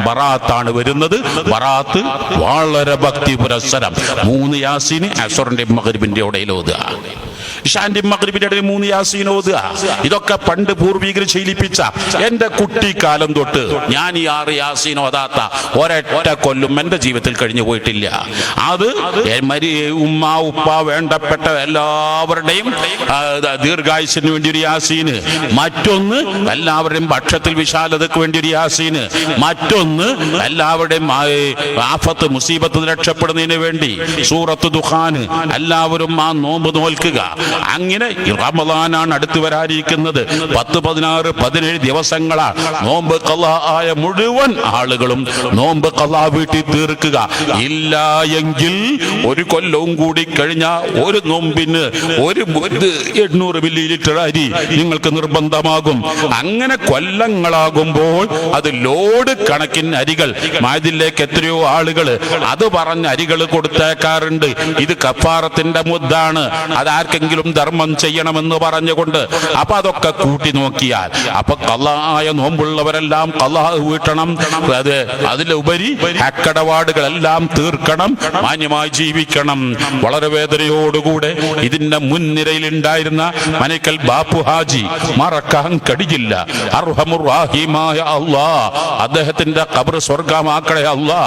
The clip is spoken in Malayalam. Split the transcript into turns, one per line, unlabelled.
ബറാത്താണ് വരുന്നത്. ബറാത്ത് വളരെ ഭക്തി പുരസ്സരം. 3 യാസീന് അസ്റിന്റെ മഗ്രിബിന്റെ ഇടയിൽ ഓതുക, ഇശാന്റെ മഗ്രിബിന്റെ ഇടയിൽ 3 യാസീൻ ഓതുക. ഇതൊക്കെ പണ്ട് പൂർവികർ ശീലിപ്പിച്ച. എന്റെ കുട്ടിക്കാലം തൊട്ട് ഞാൻ ഈ 6 യാസീൻ ഓതാത്ത ഒരൊറ്റ കൊല്ലും എന്റെ ജീവിതത്തിൽ കഴിഞ്ഞു പോയിട്ടില്ല. അത് ഉമ്മ ഉപ്പ വേണ്ടപ്പെട്ട എല്ലാവരുടെയും ദീർഘായുസിന് വേണ്ടി ഒരു യാസീന്, മറ്റൊന്ന് എല്ലാവരുടെയും ഭക്ഷത്തിൽ വിശാലതയ്ക്ക് വേണ്ടി ഒരു യാസീന്, മറ്റൊന്ന് എല്ലാവരുടെയും ആഫത്ത് മുസീബത്ത് രക്ഷപ്പെടുന്നതിന് വേണ്ടി സൂറത്ത് ദുഖാന്. എല്ലാവരും ആ നോമ്പ് നോൽക്കുക. അങ്ങനെ റമളാനാണ് അടുത്ത് വരാനിരിക്കുന്നത്. 10, 16, 17 ദിവസങ്ങളാണ് നോമ്പ് ഖളാ ആയ മുഴുവൻ ആളുകളും നോമ്പ് ഖളാ വീട്ടി തീർക്കുക. ഇല്ല എങ്കിൽ ഒരു കൊല്ലവും കൂടി കഴിഞ്ഞാൽ ഒരു നോമ്പിന് 800 മില്ലി അരി നിങ്ങൾക്ക് നിർബന്ധമാകും. അങ്ങനെ കൊല്ലങ്ങളാകുമ്പോൾ അത് ലോഡ് കണക്കിന് അരികൾ മഅദിലേക്ക് എത്രയോ ആളുകൾ അത് പറഞ്ഞ അരികൾ കൊടുത്തേക്കാറുണ്ട്. ഇത് കഫാറത്തിന്റെ മുദ്ദാണ്, അതാർക്കെങ്കിലും ധർമ്മം ചെയ്യണമെന്ന് പറഞ്ഞുകൊണ്ട്. അപ്പൊ അതൊക്കെ കൂട്ടി നോക്കിയാൽ അപ്പൊ ഖളായ നോമ്പുള്ളവരെല്ലാം ഖളാ വീട്ടണം. അതിലുപരി ഹക്കടപാടുകളെല്ലാം തീർക്കണം, മാന്യമായി ജീവിക്കണം. വളരെ വേദനയോടുകൂടെ ഇതിന്റെ മുൻനിരയിൽ ഉണ്ടായിരുന്ന മനക്കൽ ബാപ്പു ഹാജി മറക്കാൻ കഴിയില്ല. അർഹമുർ റഹീമായ അല്ലാഹ് അദ്ദേഹത്തിന്റെ ഖബർ സ്വർഗമാക്കണേ അല്ലാഹ്.